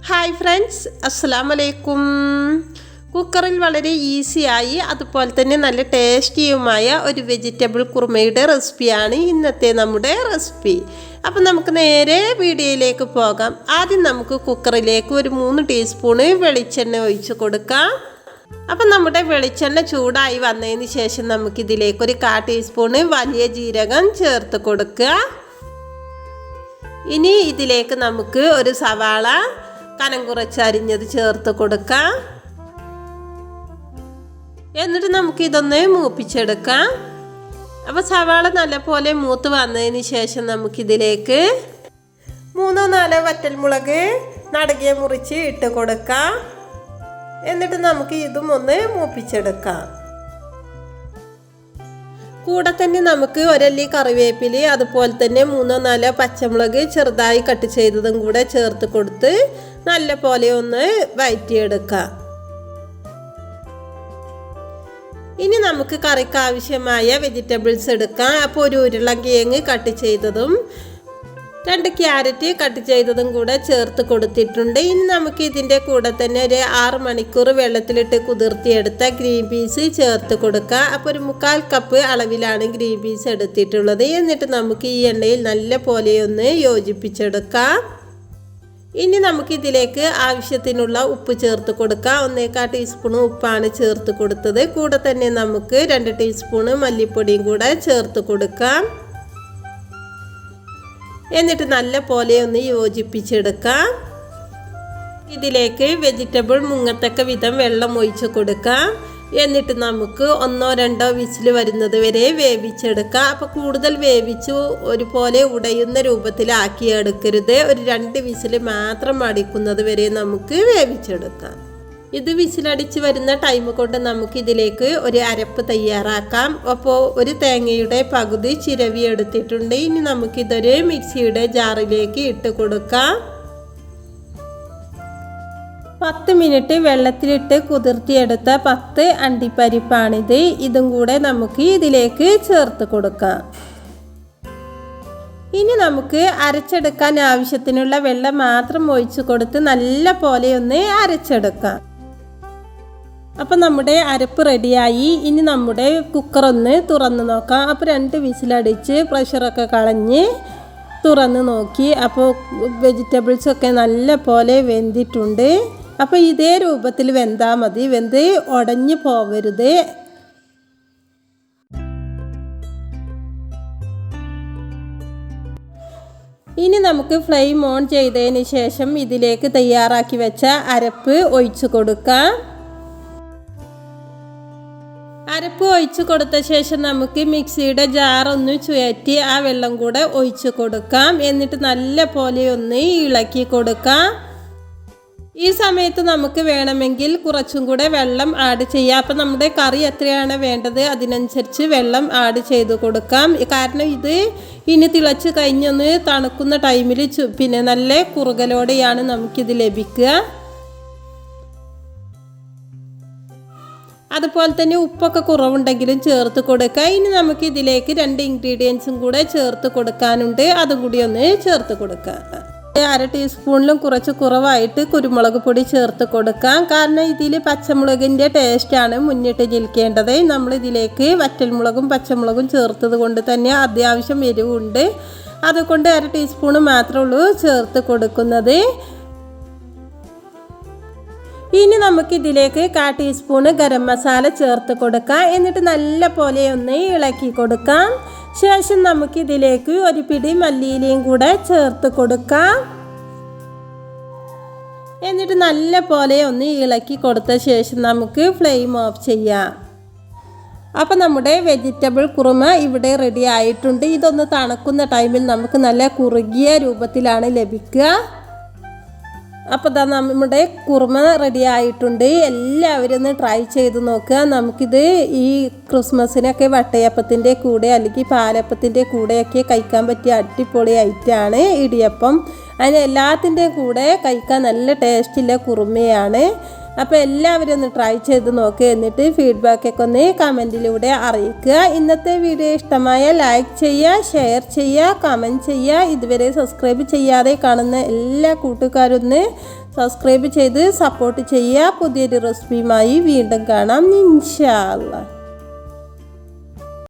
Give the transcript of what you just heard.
Hi friends, അസ്സലാമു അലൈക്കും. കുക്കറിൽ വളരെ ഈസിയായി അതുപോലെ തന്നെ നല്ല ടേസ്റ്റിയുമായ ഒരു വെജിറ്റബിൾ കുറുമയുടെ റെസിപ്പിയാണ് ഇന്നത്തെ നമ്മുടെ റെസിപ്പി. അപ്പം നമുക്ക് നേരെ വീഡിയോയിലേക്ക് പോകാം. ആദ്യം നമുക്ക് കുക്കറിലേക്ക് ഒരു 3 ടീസ്പൂണ് വെളിച്ചെണ്ണ ഒഴിച്ച് കൊടുക്കാം. അപ്പം നമ്മുടെ വെളിച്ചെണ്ണ ചൂടായി വന്നതിന് ശേഷം നമുക്കിതിലേക്ക് ഒരു 1/4 ടീസ്പൂണ് വലിയ ജീരകം ചേർത്ത് കൊടുക്കുക. ഇനി ഇതിലേക്ക് നമുക്ക് ഒരു സവാള കനം കുറച്ചരിഞ്ഞത് ചേർത്ത് കൊടുക്കാം. എന്നിട്ട് നമുക്കിതൊന്ന് മൂപ്പിച്ചെടുക്കാം. അപ്പോൾ സവാള നല്ലപോലെ മൂത്ത് വന്നതിന് ശേഷം നമുക്കിതിലേക്ക് 3-4 വറ്റൽമുളക് നടുകെ മുറിച്ച് ഇട്ട് കൊടുക്കാം. എന്നിട്ട് നമുക്ക് ഇതും ഒന്ന് മൂപ്പിച്ചെടുക്കാം. കൂടെ തന്നെ നമുക്ക് ഒരല്ലി കറിവേപ്പില അതുപോലെ തന്നെ 3-4 പച്ചമുളക് ചെറുതായി കട്ട് ചെയ്തതും കൂടെ ചേർത്ത് കൊടുത്ത് നല്ല പോലെ ഒന്ന് വഴറ്റിയെടുക്കാം. ഇനി നമുക്ക് കറിക്ക് ആവശ്യമായ വെജിറ്റബിൾസ് എടുക്കാം. അപ്പോൾ ഒരു ഉരുളക്കിഴങ്ങ് കട്ട് ചെയ്തതും 2 ക്യാരറ്റ് കട്ട് ചെയ്തതും കൂടെ ചേർത്ത് കൊടുത്തിട്ടുണ്ട്. ഇനി നമുക്ക് ഇതിൻ്റെ കൂടെ തന്നെ ഒരു 6 മണിക്കൂർ വെള്ളത്തിലിട്ട് കുതിർത്തിയെടുത്ത ഗ്രീൻ പീസ് ചേർത്ത് കൊടുക്കുക. അപ്പോൾ ഒരു 1/4 കപ്പ് അളവിലാണ് ഗ്രീൻ പീസ് എടുത്തിട്ടുള്ളത്. എന്നിട്ട് നമുക്ക് ഈ എണ്ണയിൽ നല്ല പോലെ ഒന്ന് യോജിപ്പിച്ചെടുക്കാം. ഇനി നമുക്കിതിലേക്ക് ആവശ്യത്തിനുള്ള ഉപ്പ് ചേർത്ത് കൊടുക്കാം. 1/4 ടീസ്പൂൺ ഉപ്പാണ് ചേർത്ത് കൊടുത്തത്. കൂടെ തന്നെ നമുക്ക് 2 ടീസ്പൂൺ മല്ലിപ്പൊടിയും കൂടെ ചേർത്ത് കൊടുക്കാം. എന്നിട്ട് നല്ല പോലെ ഒന്ന് യോജിപ്പിച്ചെടുക്കാം. ഇതിലേക്ക് വെജിറ്റബിൾ മുങ്ങത്തക്ക വിധം വെള്ളം ഒഴിച്ച് കൊടുക്കാം. എന്നിട്ട് നമുക്ക് 1-2 വിസിൽ വരുന്നത് വരെ വേവിച്ചെടുക്കാം. അപ്പോൾ കൂടുതൽ വേവിച്ച് ഒരുപോലെ ഉടയുന്ന രൂപത്തിലാക്കി എടുക്കരുത്. ഒരു 2 വിസിൽ മാത്രം അടിക്കുന്നത് വരെ നമുക്ക് വേവിച്ചെടുക്കാം. ഇത് വിസിലടിച്ച് വരുന്ന ടൈം കൊണ്ട് നമുക്കിതിലേക്ക് ഒരു അരപ്പ് തയ്യാറാക്കാം. അപ്പോൾ ഒരു തേങ്ങയുടെ പകുതി ചിരവി എടുത്തിട്ടുണ്ട്. ഇനി നമുക്കിതൊരു മിക്സിയുടെ ജാറിലേക്ക് ഇട്ട് കൊടുക്കാം. 10 മിനിറ്റ് വെള്ളത്തിലിട്ട് കുതിർത്തിയെടുത്ത 10 അണ്ടിപ്പരിപ്പാണിത്. ഇതും കൂടെ നമുക്ക് ഇതിലേക്ക് ചേർത്ത് കൊടുക്കാം. ഇനി നമുക്ക് അരച്ചെടുക്കാൻ ആവശ്യത്തിനുള്ള വെള്ളം മാത്രം ഒഴിച്ച് കൊടുത്ത് നല്ല പോലെ ഒന്ന് അരച്ചെടുക്കാം. അപ്പം നമ്മുടെ അരപ്പ് റെഡിയായി. ഇനി നമ്മുടെ കുക്കറൊന്ന് തുറന്ന് നോക്കാം. അപ്പോൾ 2 വിസിലടിച്ച് പ്രഷറൊക്കെ കളഞ്ഞ് തുറന്ന് നോക്കി. അപ്പോൾ വെജിറ്റബിൾസൊക്കെ നല്ല പോലെ വെന്തിട്ടുണ്ട്. അപ്പോൾ ഇതേ രൂപത്തിൽ വെന്താൽ മതി, വെന്ത് ഉടഞ്ഞു പോവരുത്. ഇനി നമുക്ക് ഫ്ലെയിം ഓൺ ചെയ്തതിന് ശേഷം ഇതിലേക്ക് തയ്യാറാക്കി വെച്ച അരപ്പ് ഒഴിച്ചു കൊടുക്കാം. അരപ്പ് ഒഴിച്ചു കൊടുത്ത ശേഷം നമുക്ക് മിക്സിയുടെ ജാറൊന്ന് ചുഴറ്റി ആ വെള്ളം കൂടെ ഒഴിച്ചു കൊടുക്കാം. എന്നിട്ട് നല്ല പോലെ ഒന്ന് ഇളക്കി കൊടുക്കാം. ഈ സമയത്ത് നമുക്ക് വേണമെങ്കിൽ കുറച്ചും കൂടെ വെള്ളം ആഡ് ചെയ്യാം. അപ്പം നമ്മുടെ കറി എത്രയാണ് വേണ്ടത് അതിനനുസരിച്ച് വെള്ളം ആഡ് ചെയ്ത് കൊടുക്കാം. കാരണം ഇത് ഇനി തിളച്ച് കഴിഞ്ഞൊന്ന് തണുക്കുന്ന ടൈമിൽ പിന്നെ നല്ല കുറുകലോടെയാണ് നമുക്കിത് ലഭിക്കുക. അതുപോലെ തന്നെ ഉപ്പൊക്കെ കുറവുണ്ടെങ്കിലും ചേർത്ത് കൊടുക്കുക. ഇനി നമുക്ക് ഇതിലേക്ക് 2 ഇൻഗ്രീഡിയൻസും കൂടെ ചേർത്ത് കൊടുക്കാനുണ്ട്. അതും കൂടി ഒന്ന് ചേർത്ത് കൊടുക്കുക. 1/2 ടീസ്പൂണിലും കുറച്ച് കുറവായിട്ട് കുരുമുളക് പൊടി ചേർത്ത് കൊടുക്കാം. കാരണം ഇതിൽ പച്ചമുളകിൻ്റെ ടേസ്റ്റാണ് മുന്നിട്ട് നിൽക്കേണ്ടത്. നമ്മളിതിലേക്ക് വറ്റൽമുളകും പച്ചമുളകും ചേർത്തത് കൊണ്ട് തന്നെ അത്യാവശ്യം എരിവുണ്ട്. അതുകൊണ്ട് 1/2 ടീസ്പൂൺ മാത്രമേ ഉള്ളൂ ചേർത്ത് കൊടുക്കുന്നത്. ഇനി നമുക്കിതിലേക്ക് 1/4 ടീസ്പൂണ് ഗരം മസാല ചേർത്ത് കൊടുക്കാം. എന്നിട്ട് നല്ല പോലെ ഒന്ന് ഇളക്കി കൊടുക്കാം. ശേഷം നമുക്കിതിലേക്ക് ഒരു പിടി മല്ലിയിലയും കൂടെ ചേർത്ത് കൊടുക്കാം. എന്നിട്ട് നല്ല പോലെ ഒന്ന് ഇളക്കി കൊടുത്ത ശേഷം നമുക്ക് ഫ്ലെയിം ഓഫ് ചെയ്യാം. അപ്പോൾ നമ്മുടെ വെജിറ്റബിൾ കുറുമ ഇവിടെ റെഡി ആയിട്ടുണ്ട്. ഇതൊന്ന് തണുക്കുന്ന ടൈമിൽ നമുക്ക് നല്ല കുറുകിയ രൂപത്തിലാണ് ലഭിക്കുക. അപ്പോൾ ഇതാ നമ്മുടെ കുറുമ റെഡി ആയിട്ടുണ്ട്. എല്ലാവരും ഒന്ന് ട്രൈ ചെയ്ത് നോക്കുക. നമുക്കിത് ഈ ക്രിസ്മസിനൊക്കെ വട്ടയപ്പത്തിൻ്റെ കൂടെ അല്ലെങ്കിൽ പാലപ്പത്തിൻ്റെ കൂടെയൊക്കെ കഴിക്കാൻ പറ്റിയ അടിപൊളി ഐറ്റമാണ് ഇടിയപ്പം. അതിന് എല്ലാത്തിൻ്റെയും കൂടെ കഴിക്കാൻ നല്ല ടേസ്റ്റുള്ള കുറുമയാണ്. അപ്പോൾ എല്ലാവരും ഒന്ന് ട്രൈ ചെയ്ത് നോക്കുക. എന്നിട്ട് ഫീഡ്ബാക്കൊക്കെ ഒന്ന് കമൻറ്റിലൂടെ അറിയിക്കുക. ഇന്നത്തെ വീഡിയോ ഇഷ്ടമായ ലൈക്ക് ചെയ്യുക, ഷെയർ ചെയ്യുക, കമൻറ്റ് ചെയ്യുക. ഇതുവരെ സബ്സ്ക്രൈബ് ചെയ്യാതെ കാണുന്ന എല്ലാ കൂട്ടുകാരും ഒന്ന് സബ്സ്ക്രൈബ് ചെയ്ത് സപ്പോർട്ട് ചെയ്യുക. പുതിയൊരു റെസിപ്പിയുമായി വീണ്ടും കാണാം ഇൻഷാ അല്ലാഹ്.